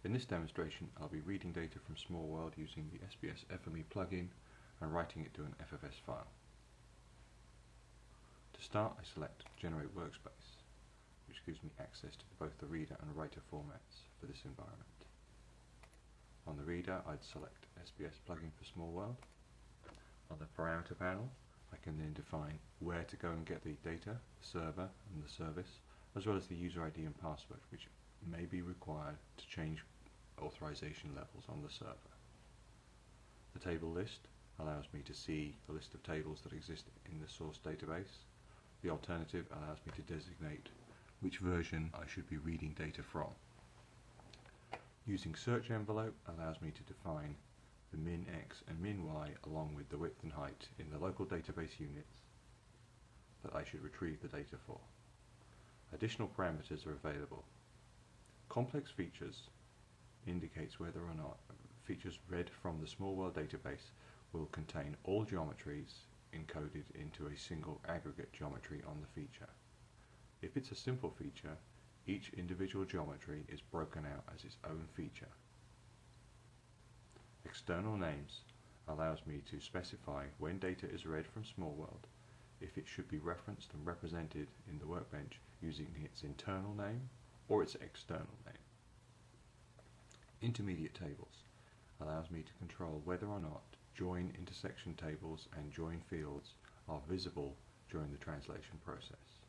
In this demonstration, I'll be reading data from Smallworld using the SBS FME plugin and writing it to an FFS file. To start, I select Generate Workspace, which gives me access to both the reader and writer formats for this environment. On the reader, I'd select SBS plugin for Smallworld. On the parameter panel, I can then define where to go and get the data, the server and the service, as well as the user ID and password, which may be required to change authorization levels on the server. The table list allows me to see the list of tables that exist in the source database. The alternative allows me to designate which version I should be reading data from. Using search envelope allows me to define the min x and min y along with the width and height in the local database units that I should retrieve the data for. Additional parameters are available. Complex features indicates whether or not features read from the Smallworld database will contain all geometries encoded into a single aggregate geometry on the feature. If it's a simple feature, each individual geometry is broken out as its own feature. External names allows me to specify when data is read from Smallworld, if it should be referenced and represented in the workbench using its internal name or its external name. Intermediate tables allows me to control whether or not join intersection tables and join fields are visible during the translation process.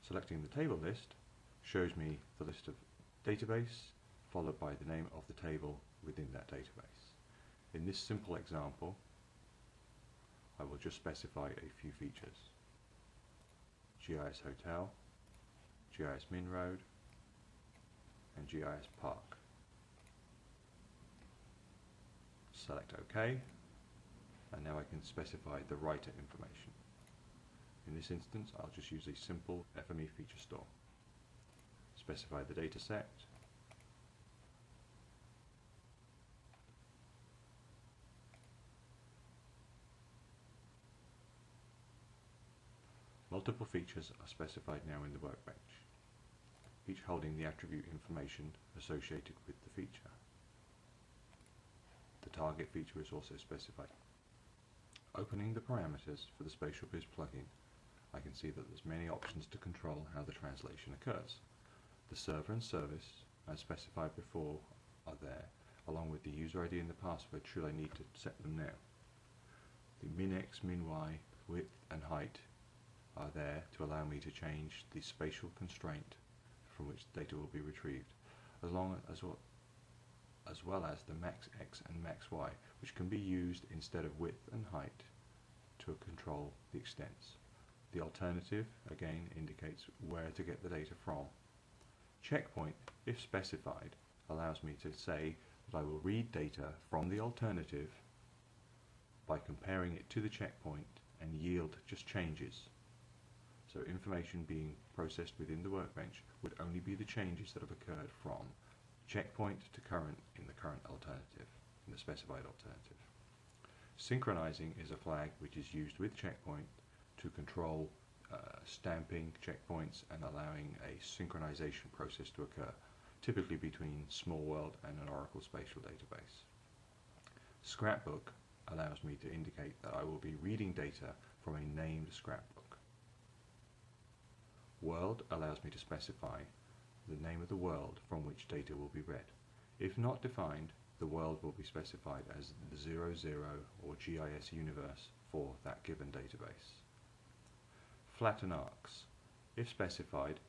Selecting the table list shows me the list of database followed by the name of the table within that database. In this simple example, I will just specify a few features. GIS Hotel, GIS Min Road, and GIS Park. Select OK, and now I can specify the writer information. In this instance, I'll just use a simple FME feature store. Specify the data set, multiple features are specified now in the workbench, each holding the attribute information associated with the feature. The target feature is also specified. Opening the parameters for the SpatialBiz plugin, I can see that there's many options to control how the translation occurs. The server and service, as specified before, are there, along with the user ID and the password should I need to set them now. The min x, min y, width and height are there to allow me to change the spatial constraint from which data will be retrieved, as well as the max x and max y, which can be used instead of width and height to control the extents. The alternative, again, indicates where to get the data from. Checkpoint, if specified, allows me to say that I will read data from the alternative by comparing it to the checkpoint and yield just changes. So information being processed within the workbench would only be the changes that have occurred from checkpoint to current in the current alternative, in the specified alternative. Synchronizing is a flag which is used with checkpoint to control stamping checkpoints and allowing a synchronization process to occur, typically between Smallworld and an Oracle Spatial database. Scrapbook allows me to indicate that I will be reading data from a named scrapbook. World allows me to specify the name of the world from which data will be read. If not defined, the world will be specified as the 00 or GIS universe for that given database. Flattened Arcs. If specified,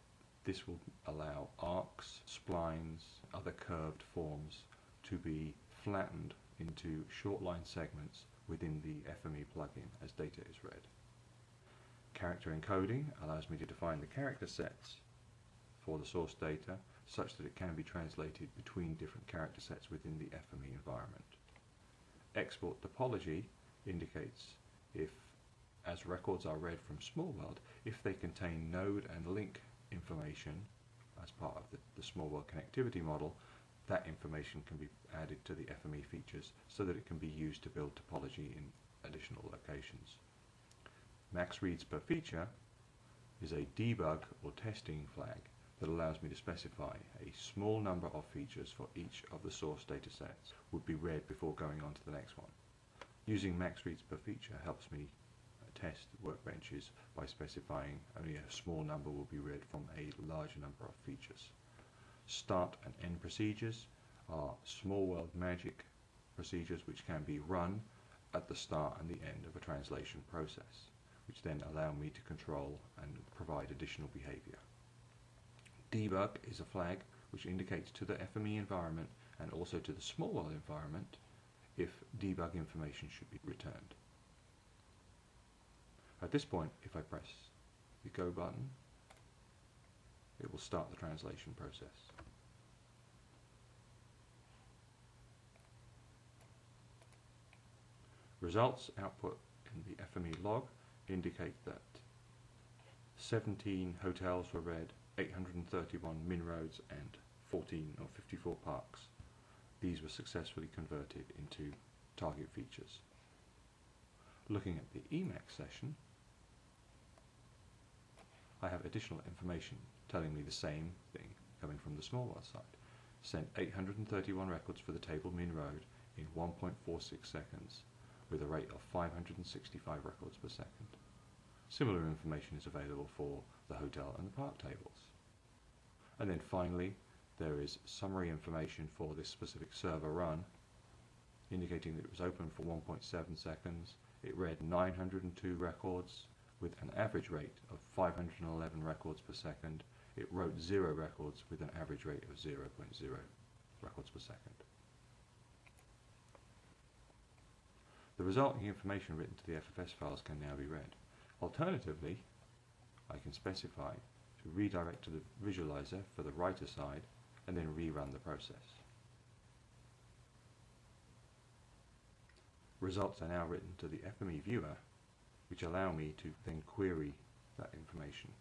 this will allow arcs, splines, other curved forms to be flattened into short line segments within the FME plugin as data is read. Character encoding allows me to define the character sets for the source data such that it can be translated between different character sets within the FME environment. Export topology indicates if, as records are read from Smallworld, if they contain node and link information as part of the Smallworld connectivity model, that information can be added to the FME features so that it can be used to build topology in additional locations. Max reads per feature is a debug or testing flag that allows me to specify a small number of features for each of the source data sets would be read before going on to the next one. Using max reads per feature helps me test workbenches by specifying only a small number will be read from a larger number of features. Start and end procedures are Smallworld magic procedures which can be run at the start and the end of a translation process, which then allow me to control and provide additional behavior. Debug is a flag which indicates to the FME environment and also to the Smallworld environment if debug information should be returned. At this point, if I press the Go button, it will start the translation process. Results output in the FME log indicate that 17 hotels were read, 831 min roads and 54 parks. These were successfully converted into target features. Looking at the Emacs session, I have additional information telling me the same thing coming from the Smallworld side. Sent 831 records for the table min road in 1.46 seconds with a rate of 565 records per second. Similar information is available for the hotel and the park tables. And then finally, there is summary information for this specific server run, indicating that it was open for 1.7 seconds. It read 902 records with an average rate of 511 records per second. It wrote 0 records with an average rate of 0.0 records per second. The resulting information written to the FFS files can now be read. Alternatively, I can specify to redirect to the visualizer for the writer side and then rerun the process. Results are now written to the FME Viewer, which allow me to then query that information.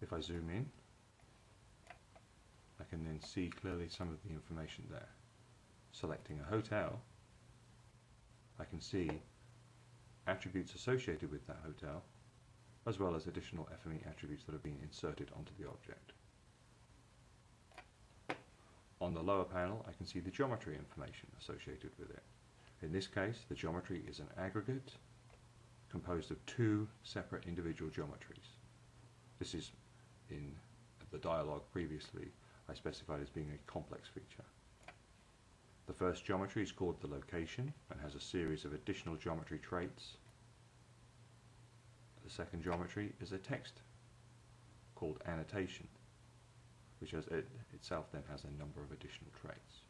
If I zoom in, I can then see clearly some of the information there. Selecting a hotel, I can see attributes associated with that hotel, as well as additional FME attributes that have been inserted onto the object. On the lower panel, I can see the geometry information associated with it. In this case, the geometry is an aggregate composed of 2 separate individual geometries. This is in the dialog previously I specified as being a complex feature. The first geometry is called the location and has a series of additional geometry traits. The second geometry is a text called annotation, which itself then has a number of additional traits.